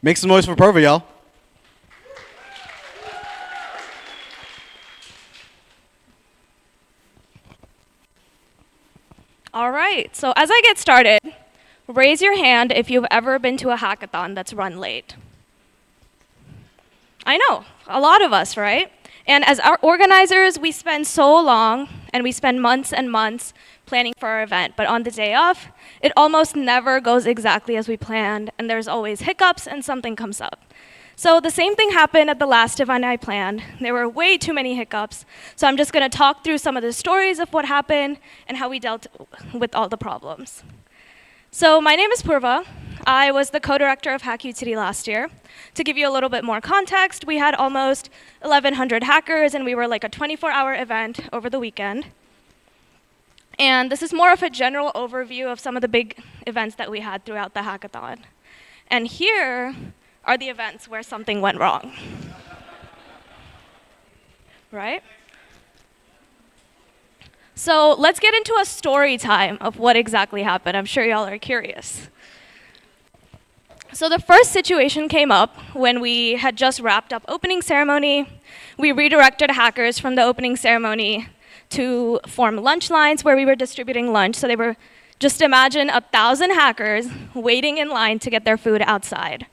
Make some noise for Purva, y'all. All right, so as I get started, raise your hand if you've ever been to a hackathon that's run late. I know, a lot of us, right? And as our organizers, we spend so long and we spend months and months planning for our event, but on the day of, it almost never goes exactly as we planned, and there's always hiccups and something comes up. So the same thing happened at the last event I planned. There were way too many hiccups, so I'm just gonna talk through some of the stories of what happened and how we dealt with all the problems. So my name is Purva. I was the co-director of Hack Utility last year. To give you a little bit more context, we had almost 1,100 hackers, and we were like a 24-hour event over the weekend. And this is more of a general overview of some of the big events that we had throughout the hackathon. And here are the events where something went wrong. Right? So let's get into a story time of what exactly happened. I'm sure y'all are curious. So the first situation came up when we had just wrapped up opening ceremony. We redirected hackers from the opening ceremony to form lunch lines where we were distributing lunch. So they were, just imagine 1,000 hackers waiting in line to get their food outside.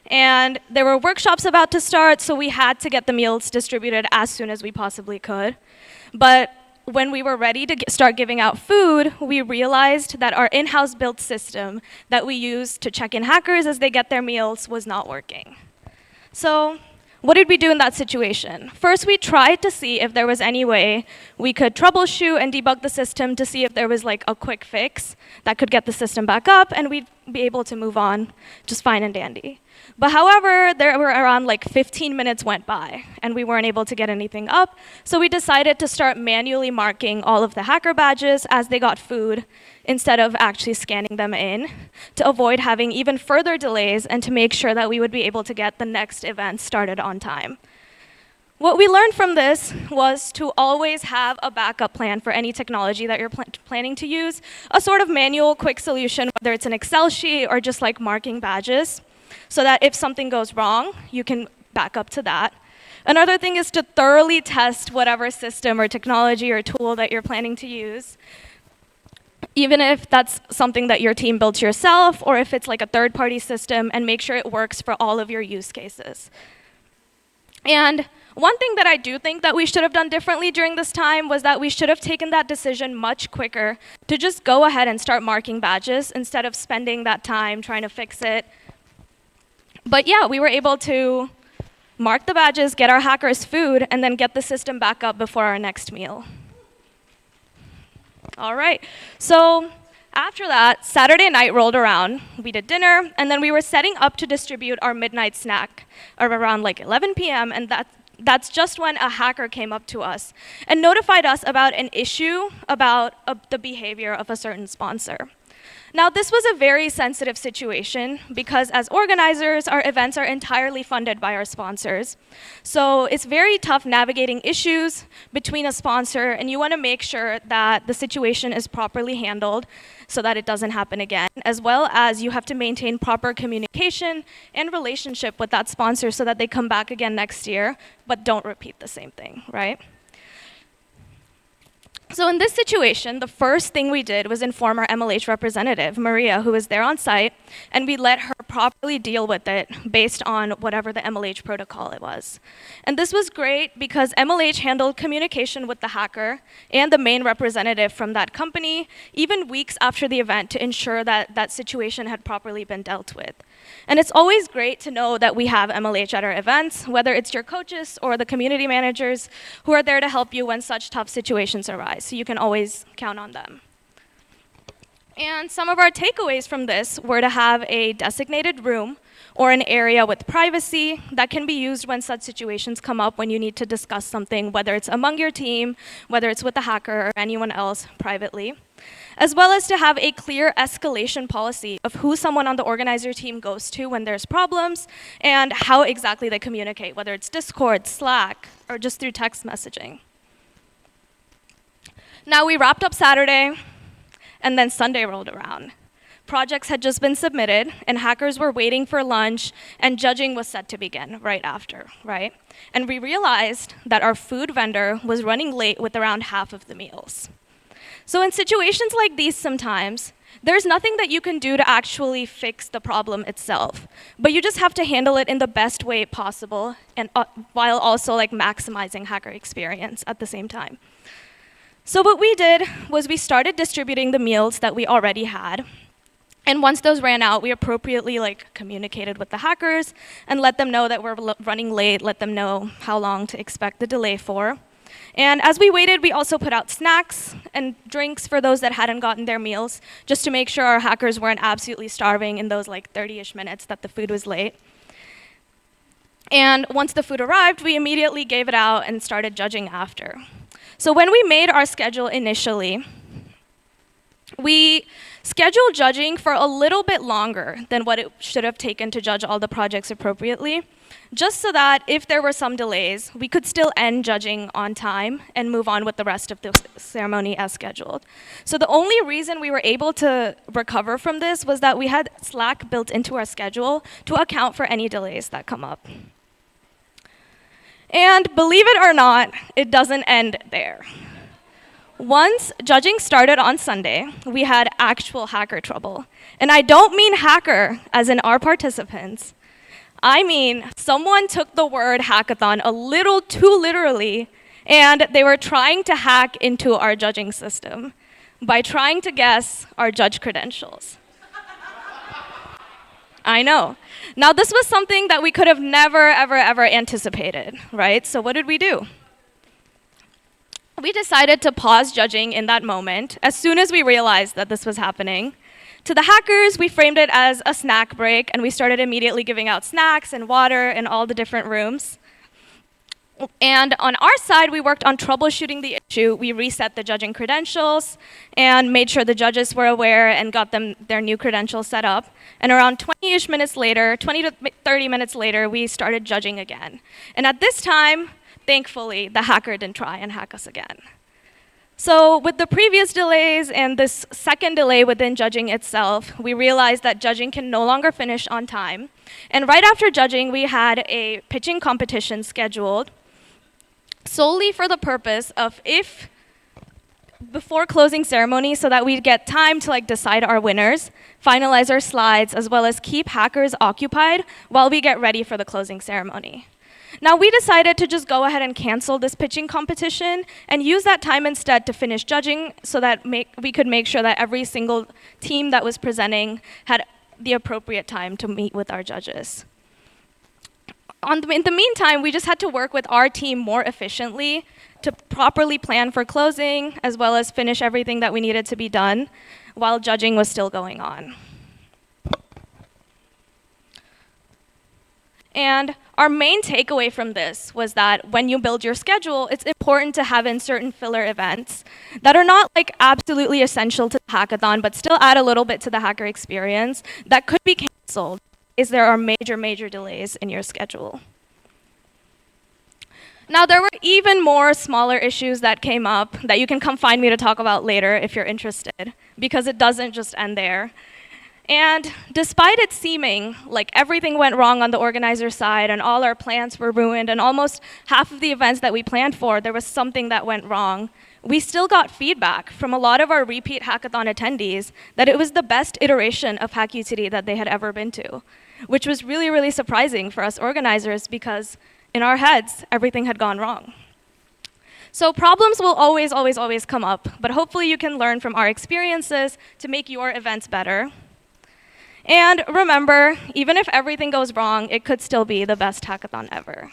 And there were workshops about to start, so we had to get the meals distributed as soon as we possibly could. But when we were ready to start giving out food, we realized that our in-house built system that we used to check in hackers as they get their meals was not working. So what did we do in that situation? First, we tried to see if there was any way we could troubleshoot and debug the system to see if there was like a quick fix that could get the system back up, and we'd be able to move on just fine and dandy. But however, there were around like 15 minutes went by, and we weren't able to get anything up, so we decided to start manually marking all of the hacker badges as they got food instead of actually scanning them in, to avoid having even further delays and to make sure that we would be able to get the next event started on time. What we learned from this was to always have a backup plan for any technology that you're planning to use, a sort of manual quick solution, whether it's an Excel sheet or just like marking badges, so that if something goes wrong, you can back up to that. Another thing is to thoroughly test whatever system or technology or tool that you're planning to use, even if that's something that your team built yourself or if it's like a third-party system, and make sure it works for all of your use cases. And one thing that I do think that we should have done differently during this time was that we should have taken that decision much quicker to just go ahead and start marking badges instead of spending that time trying to fix it. But yeah, we were able to mark the badges, get our hackers food, and then get the system back up before our next meal. All right, so after that, Saturday night rolled around. We did dinner, and then we were setting up to distribute our midnight snack around like 11 p.m., and that's just when a hacker came up to us and notified us about an issue about the behavior of a certain sponsor. Now, this was a very sensitive situation because as organizers, our events are entirely funded by our sponsors. So it's very tough navigating issues between a sponsor, and you want to make sure that the situation is properly handled so that it doesn't happen again, as well as you have to maintain proper communication and relationship with that sponsor so that they come back again next year, but don't repeat the same thing, right? So in this situation, the first thing we did was inform our MLH representative, Maria, who was there on site, and we let her properly deal with it based on whatever the MLH protocol it was. And this was great because MLH handled communication with the hacker and the main representative from that company, even weeks after the event, to ensure that that situation had properly been dealt with. And it's always great to know that we have MLH at our events, whether it's your coaches or the community managers who are there to help you when such tough situations arise. So you can always count on them. And some of our takeaways from this were to have a designated room or an area with privacy that can be used when such situations come up when you need to discuss something, whether it's among your team, whether it's with the hacker or anyone else privately, as well as to have a clear escalation policy of who someone on the organizer team goes to when there's problems and how exactly they communicate, whether it's Discord, Slack, or just through text messaging. Now, we wrapped up Saturday, and then Sunday rolled around. projects had just been submitted, and hackers were waiting for lunch, and judging was set to begin right after, right? And we realized that our food vendor was running late with around half of the meals. So in situations like these sometimes, there's nothing that you can do to actually fix the problem itself, but you just have to handle it in the best way possible, and while also like maximizing hacker experience at the same time. So what we did was we started distributing the meals that we already had. And once those ran out, we appropriately communicated with the hackers and let them know that we're running late, let them know how long to expect the delay for. And as we waited, we also put out snacks and drinks for those that hadn't gotten their meals, just to make sure our hackers weren't absolutely starving in those 30-ish minutes that the food was late. And once the food arrived, we immediately gave it out and started judging after. So when we made our schedule initially, we scheduled judging for a little bit longer than what it should have taken to judge all the projects appropriately, just so that if there were some delays, we could still end judging on time and move on with the rest of the ceremony as scheduled. So the only reason we were able to recover from this was that we had Slack built into our schedule to account for any delays that come up. And believe it or not, it doesn't end there. Once judging started on Sunday, we had actual hacker trouble. And I don't mean hacker as in our participants. I mean, someone took the word hackathon a little too literally, and they were trying to hack into our judging system by trying to guess our judge credentials. I know. Now, this was something that we could have never, ever, ever anticipated, right? So what did we do? We decided to pause judging in that moment as soon as we realized that this was happening. To the hackers, we framed it as a snack break, and we started immediately giving out snacks and water in all the different rooms. And on our side, we worked on troubleshooting the issue. We reset the judging credentials and made sure the judges were aware and got them their new credentials set up. And around 20-ish minutes later, 20 to 30 minutes later, we started judging again. And at this time, thankfully, the hacker didn't try and hack us again. So with the previous delays and this second delay within judging itself, we realized that judging can no longer finish on time. And right after judging, we had a pitching competition scheduled solely for the purpose of before closing ceremony, so that we'd get time to decide our winners, finalize our slides, as well as keep hackers occupied while we get ready for the closing ceremony. Now, we decided to just go ahead and cancel this pitching competition and use that time instead to finish judging, so that we could make sure that every single team that was presenting had the appropriate time to meet with our judges. In the meantime, we just had to work with our team more efficiently to properly plan for closing, as well as finish everything that we needed to be done while judging was still going on. And our main takeaway from this was that when you build your schedule, it's important to have in certain filler events that are not absolutely essential to the hackathon, but still add a little bit to the hacker experience that could be canceled if there are major, major delays in your schedule. Now, there were even more smaller issues that came up that you can come find me to talk about later if you're interested, because it doesn't just end there. And despite it seeming like everything went wrong on the organizer side and all our plans were ruined and almost half of the events that we planned for, there was something that went wrong, we still got feedback from a lot of our repeat hackathon attendees that it was the best iteration of HackUtility that they had ever been to, which was really, really surprising for us organizers, because in our heads, everything had gone wrong. So problems will always, always, always come up, but hopefully you can learn from our experiences to make your events better. And remember, even if everything goes wrong, it could still be the best hackathon ever.